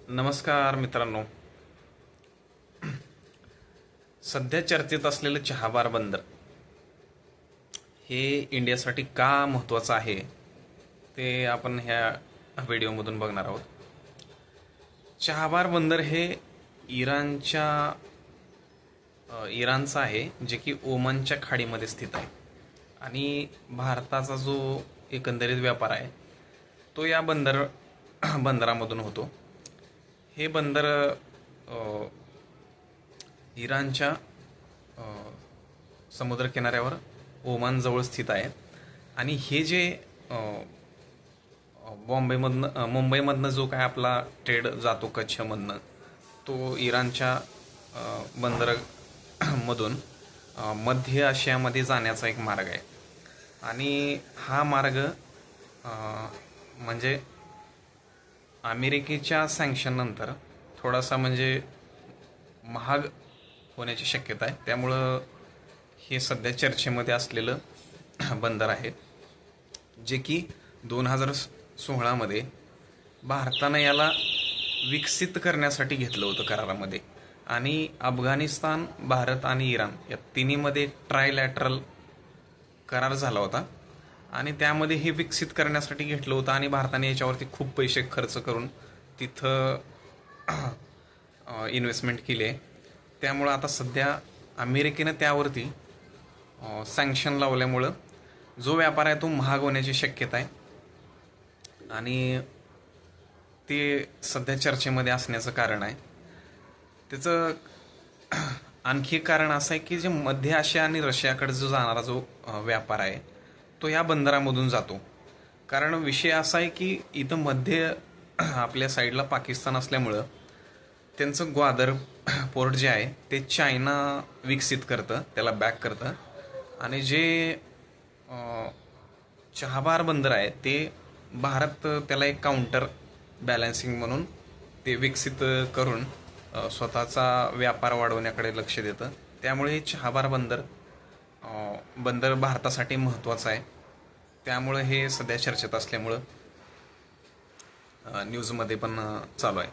नमस्कार मित्रांनो. सध्या चर्चेत असलेलं चहाबार बंदर हे इंडियासाठी का महत्त्वाचं आहे ते आपण ह्या व्हिडिओमधून बघणार आहोत. चहाबार बंदर हे इराणचं आहे, जे की ओमानच्या खाडीमध्ये स्थित आहे आणि भारताचा जो एकंदरीत व्यापार आहे तो या बंदरामधून होतो. हे बंदर इराणच्या समुद्रकिनाऱ्यावर ओमानजवळ स्थित आहे आणि हे जे मुंबईमधनं जो काय आपला ट्रेड जातो कच्छमधनं, तो इराणच्या बंदरामधून मध्य आशियामध्ये जाण्याचा एक मार्ग आहे. आणि हा मार्ग म्हणजे अमेरिकेच्या सँक्शननंतर थोडासा म्हणजे महाग होण्याची शक्यता आहे. त्यामुळं हे सध्या चर्चेमध्ये असलेलं बंदर आहे, जे की 2016मध्ये भारतानं याला विकसित करण्यासाठी घेतलं होतं करारामध्ये. आणि अफगाणिस्तान, भारत आणि इराण या तिन्हीमध्ये ट्रायलॅटरल करार झाला होता आणि त्यामध्ये हे विकसित करण्यासाठी घेतलं होतं आणि भारताने याच्यावरती खूप पैसे खर्च करून तिथं इन्व्हेस्टमेंट केली आहे. त्यामुळं आता सध्या अमेरिकेनं त्यावरती सँक्शन लावल्यामुळं जो व्यापार आहे तो महाग होण्याची शक्यता आहे आणि ते सध्या चर्चेमध्ये असण्याचं कारण आहे. त्याचं आणखी एक कारण असं आहे की जे मध्य आशिया आणि रशियाकडे जो जाणारा जो व्यापार आहे तो या बंदरामधून जातो. कारण विषय असा आहे की इथं मध्य आपल्या साईडला पाकिस्तान असल्यामुळं त्यांचं ग्वादर पोर्ट जे आहे ते चायना विकसित करतं, त्याला बॅक करतं. आणि जे चहाबार बंदर आहे ते भारत त्याला एक काउंटर बॅलन्सिंग म्हणून ते विकसित करून स्वतःचा व्यापार वाढवण्याकडे लक्ष देतं. त्यामुळे हे चहाबार बंदर भारतासाठी महत्त्वाचं आहे. त्यामुळं हे सध्या चर्चेत असल्यामुळं न्यूजमध्ये पण चालू आहे.